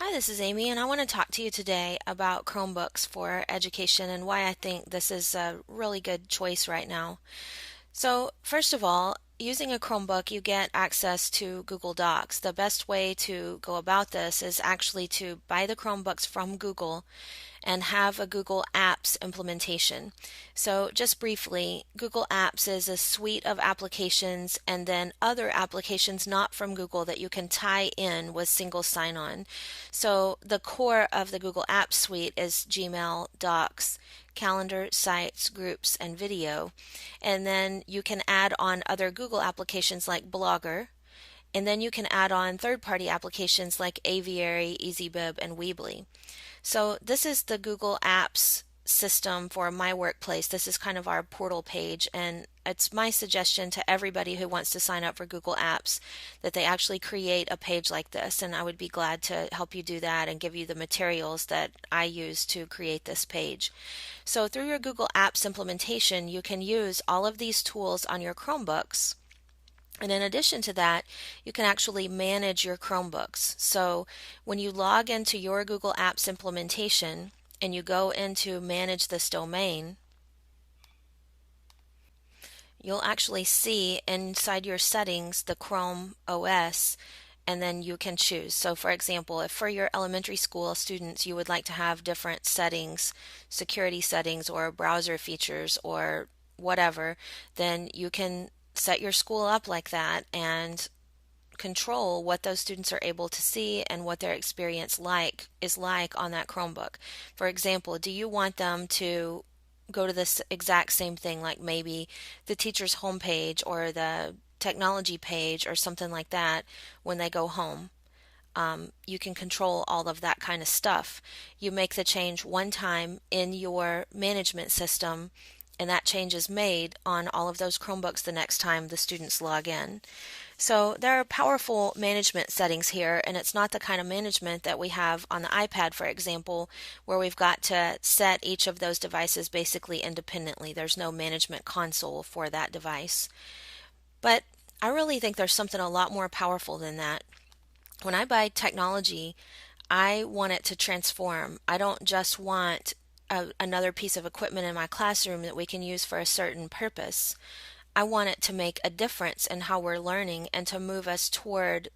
Hi, this is Amy, and I want to talk to you today about Chromebooks for education and why I think this is a really good choice right now. So, first of all, using a Chromebook, you get access to Google Docs. The best way to go about this is actually to buy the Chromebooks from Google and have a Google Apps implementation. So, just briefly, Google Apps is a suite of applications and then other applications not from Google that you can tie in with single sign on. So, the core of the Google Apps suite is Gmail, Docs, Calendar, Sites, Groups, and Video. And then you can add on other Google applications like Blogger. And then you can add on third-party applications like Aviary, EasyBib, and Weebly. So this is the Google Apps system for my workplace. This is kind of our portal page, and it's my suggestion to everybody who wants to sign up for Google Apps that they actually create a page like this, and I would be glad to help you do that and give you the materials that I use to create this page. So through your Google Apps implementation, you can use all of these tools on your Chromebooks. And in addition to that, you can actually manage your Chromebooks. So when you log into your Google Apps implementation and you go into manage this domain, you'll actually see inside your settings the Chrome OS, and then you can choose. So for example, if for your elementary school students you would like to have different settings, security settings or browser features or whatever, then you can set your school up like that and control what those students are able to see and what their experience is like on that Chromebook. For example, do you want them to go to this exact same thing, like maybe the teacher's homepage or the technology page or something like that when they go home? You can control all of that kind of stuff. You make the change one time in your management system, and that change is made on all of those Chromebooks the next time the students log in. So there are powerful management settings here, and it's not the kind of management that we have on the iPad, for example, where we've got to set each of those devices basically independently. There's no management console for that device. But I really think there's something a lot more powerful than that. When I buy technology, I want it to transform. I don't just want another piece of equipment in my classroom that we can use for a certain purpose. I want it to make a difference in how we're learning and to move us toward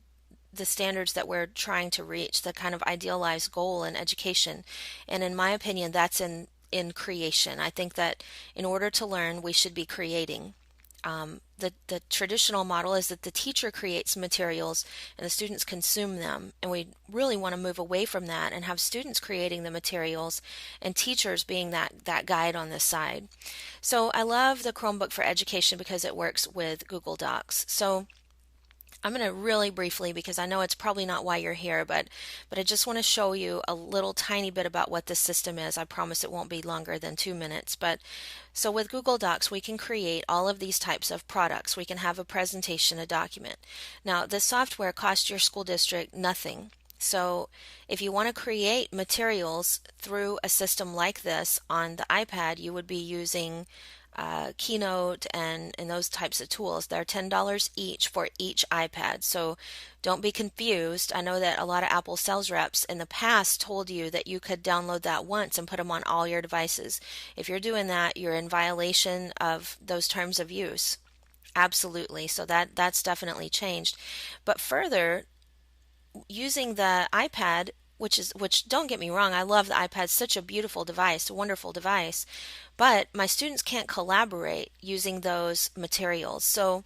the standards that we're trying to reach, the kind of idealized goal in education. And in my opinion, that's in creation. I think that in order to learn, we should be creating. The traditional model is that the teacher creates materials and the students consume them, and we really want to move away from that and have students creating the materials and teachers being that guide on this side. So I love the Chromebook for Education because it works with Google Docs. So I'm going to really briefly, because I know it's probably not why you're here, but I just want to show you a little tiny bit about what this system is. I promise it won't be longer than 2 minutes. But so with Google Docs, we can create all of these types of products. We can have a presentation, a document. Now, this software costs your school district nothing. So if you want to create materials through a system like this on the iPad, you would be using Keynote and those types of tools. They're $10 each for each iPad. So don't be confused. I know that a lot of Apple sales reps in the past told you that you could download that once and put them on all your devices. If you're doing that, you're in violation of those terms of use. Absolutely. So that's definitely changed. But further, using the iPad, which don't get me wrong, I love the iPad. It's such a beautiful device, a wonderful device, but my students can't collaborate using those materials. So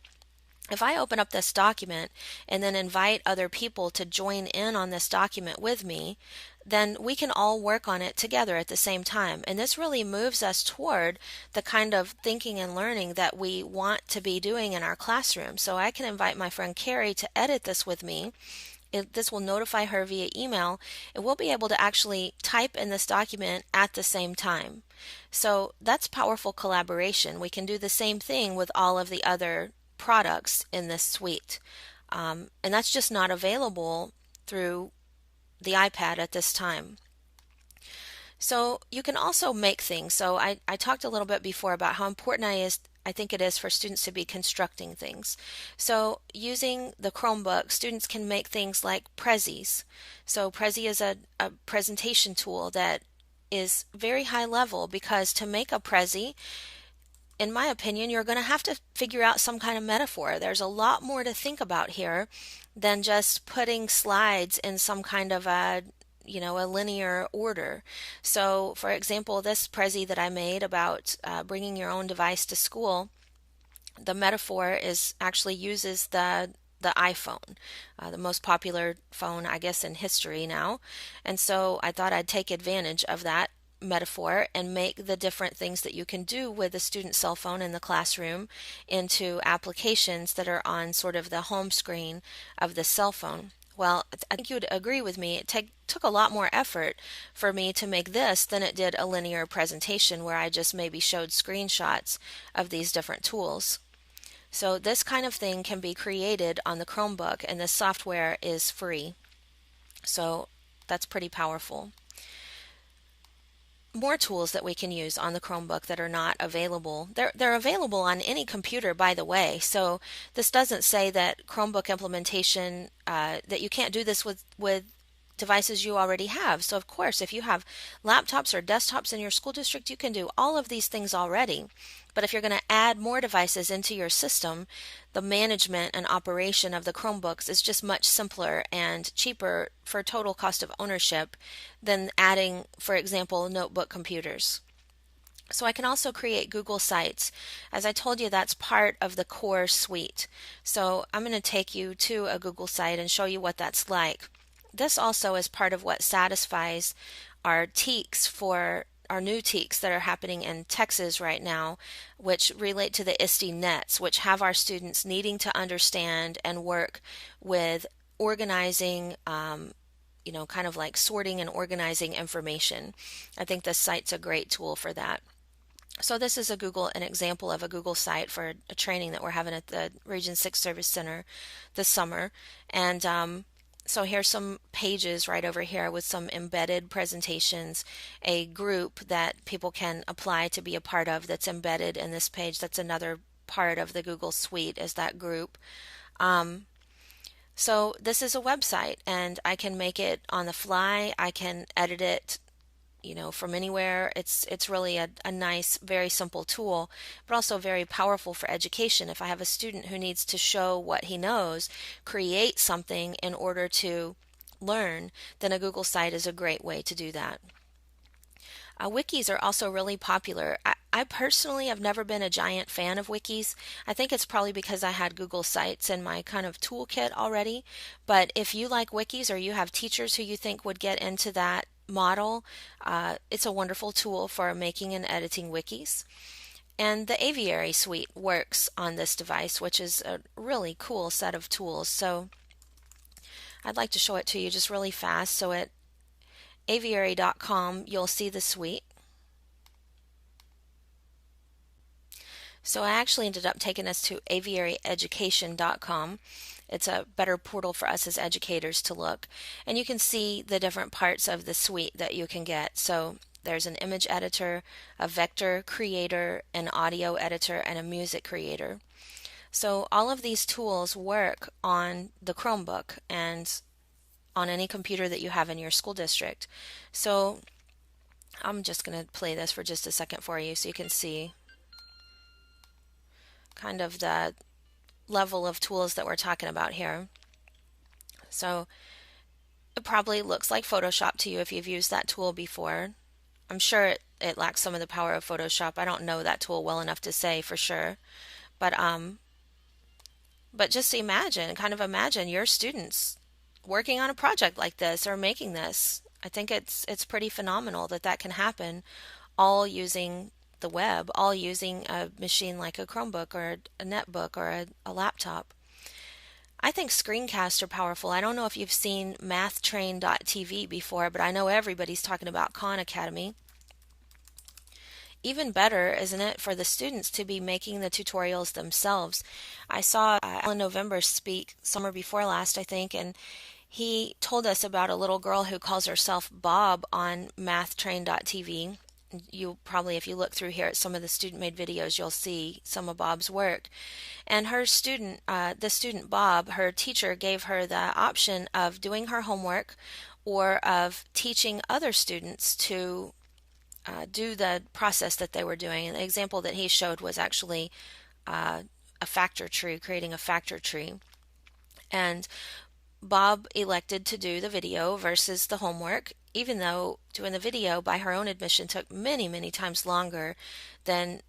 if I open up this document and then invite other people to join in on this document with me, then we can all work on it together at the same time. And this really moves us toward the kind of thinking and learning that we want to be doing in our classroom. So I can invite my friend Carrie to edit this with me. This will notify her via email, and we'll be able to actually type in this document at the same time. So that's powerful collaboration. We can do the same thing with all of the other products in this suite. And that's just not available through the iPad at this time. So you can also make things. So I talked a little bit before about how important I think it is for students to be constructing things. So using the Chromebook, students can make things like Prezis. So Prezi is a presentation tool that is very high level, because to make a Prezi, in my opinion, you're going to have to figure out some kind of metaphor. There's a lot more to think about here than just putting slides in some kind of a linear order. So, for example, this Prezi that I made about bringing your own device to school, the metaphor is actually uses the iPhone, the most popular phone, I guess, in history now. And so I thought I'd take advantage of that metaphor and make the different things that you can do with a student cell phone in the classroom into applications that are on sort of the home screen of the cell phone. Well, I think you would agree with me. It took a lot more effort for me to make this than it did a linear presentation where I just maybe showed screenshots of these different tools. So this kind of thing can be created on the Chromebook, and this software is free. So that's pretty powerful. More tools that we can use on the Chromebook that are not available. They're available on any computer, by the way. So this doesn't say that Chromebook implementation that you can't do this with devices you already have. So of course, if you have laptops or desktops in your school district, you can do all of these things already. But if you're going to add more devices into your system, the management and operation of the Chromebooks is just much simpler and cheaper for total cost of ownership than adding, for example, notebook computers. So I can also create Google Sites. As I told you, that's part of the core suite. So I'm going to take you to a Google site and show you what that's like. This also is part of what satisfies our TEKs for our new TEKs that are happening in Texas right now, which relate to the ISTE nets, which have our students needing to understand and work with organizing, kind of like sorting and organizing information. I think this site's a great tool for that. So this is an example of a Google site for a training that we're having at the Region 6 Service Center this summer. And so here's some pages right over here with some embedded presentations, a group that people can apply to be a part of that's embedded in this page. That's another part of the Google Suite, is that group. So this is a website, and I can make it on the fly. I can edit it from anywhere. It's really a nice, very simple tool, but also very powerful for education. If I have a student who needs to show what he knows, create something in order to learn, then a Google site is a great way to do that. Wikis are also really popular. I personally have never been a giant fan of wikis. I think it's probably because I had Google Sites in my kind of toolkit already. But if you like wikis, or you have teachers who you think would get into that model, it's a wonderful tool for making and editing wikis. And the Aviary suite works on this device, which is a really cool set of tools. So I'd like to show it to you just really fast. So at aviary.com, you'll see the suite. So I actually ended up taking us to aviaryeducation.com. It's a better portal for us as educators to look. And you can see the different parts of the suite that you can get. So there's an image editor, a vector creator, an audio editor, and a music creator. So all of these tools work on the Chromebook and on any computer that you have in your school district. So I'm just going to play this for just a second for you so you can see kind of the level of tools that we're talking about here. So it probably looks like Photoshop to you if you've used that tool before. I'm sure it lacks some of the power of Photoshop. I don't know that tool well enough to say for sure. But just imagine your students working on a project like this or making this. I think it's pretty phenomenal that can happen, all using the web, all using a machine like a Chromebook or a netbook or a laptop. I think screencasts are powerful. I don't know if you've seen mathtrain.tv before, but I know everybody's talking about Khan Academy. Even better, isn't it, for the students to be making the tutorials themselves? I saw Alan November speak summer before last, I think, and he told us about a little girl who calls herself Bob on mathtrain.tv. You probably, if you look through here at some of the student-made videos, you'll see some of Bob's work. And her student, the student Bob, her teacher gave her the option of doing her homework or of teaching other students to do the process that they were doing. And the example that he showed was actually a factor tree, creating a factor tree. And Bob elected to do the video versus the homework, even though doing the video, by her own admission, took many, many times longer than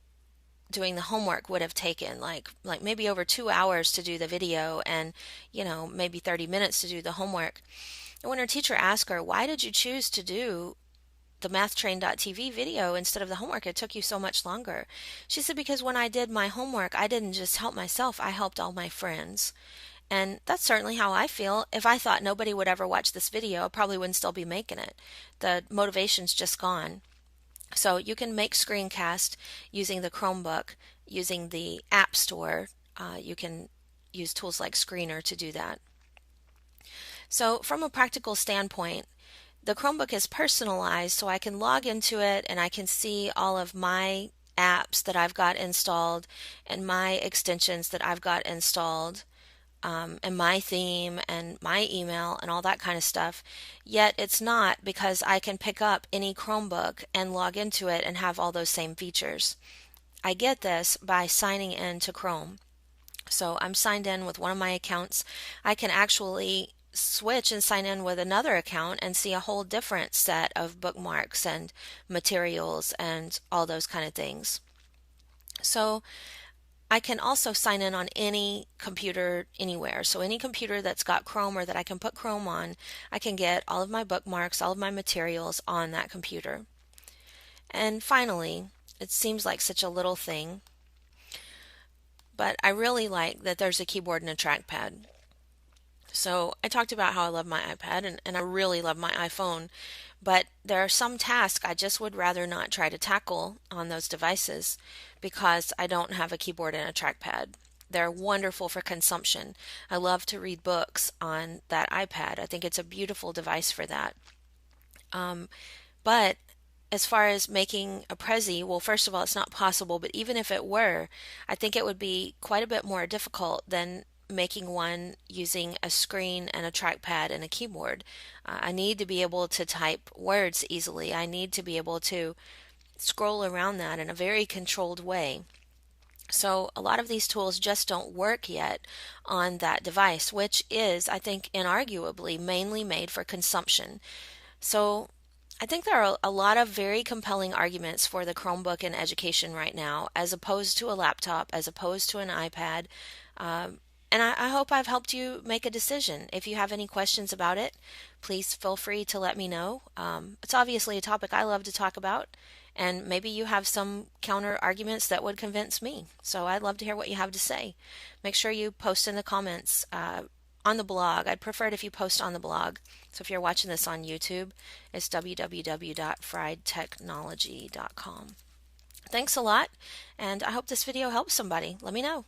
doing the homework would have taken, like maybe over 2 hours to do the video and maybe 30 minutes to do the homework. And when her teacher asked her, why did you choose to do the mathtrain.tv video instead of the homework, it took you so much longer? She said, because when I did my homework, I didn't just help myself, I helped all my friends. And that's certainly how I feel. If I thought nobody would ever watch this video, I probably wouldn't still be making it. The motivation's just gone. So you can make screencast using the Chromebook, using the App Store. You can use tools like Screener to do that. So from a practical standpoint, the Chromebook is personalized, so I can log into it and I can see all of my apps that I've got installed and my extensions that I've got installed. And my theme and my email and all that kind of stuff. Yet it's not, because I can pick up any Chromebook and log into it and have all those same features. I get this by signing in to Chrome. So I'm signed in with one of my accounts. I can actually switch and sign in with another account and see a whole different set of bookmarks and materials and all those kind of things. So I can also sign in on any computer anywhere. So any computer that's got Chrome or that I can put Chrome on, I can get all of my bookmarks, all of my materials on that computer. And finally, it seems like such a little thing, but I really like that there's a keyboard and a trackpad. So I talked about how I love my iPad and I really love my iPhone, but there are some tasks I just would rather not try to tackle on those devices because I don't have a keyboard and a trackpad. They're wonderful for consumption. I love to read books on that iPad. I think it's a beautiful device for that. But as far as making a Prezi, well, first of all, it's not possible, but even if it were, I think it would be quite a bit more difficult than making one using a screen and a trackpad and a keyboard. I need to be able to type words easily. I need to be able to scroll around that in a very controlled way. So a lot of these tools just don't work yet on that device, which is, I think, inarguably mainly made for consumption. So I think there are a lot of very compelling arguments for the Chromebook in education right now, as opposed to a laptop, as opposed to an iPad. And I hope I've helped you make a decision. If you have any questions about it, please feel free to let me know. It's obviously a topic I love to talk about, and maybe you have some counter arguments that would convince me. So I'd love to hear what you have to say. Make sure you post in the comments on the blog. I'd prefer it if you post on the blog. So if you're watching this on YouTube, it's www.friedtechnology.com. Thanks a lot, and I hope this video helps somebody. Let me know.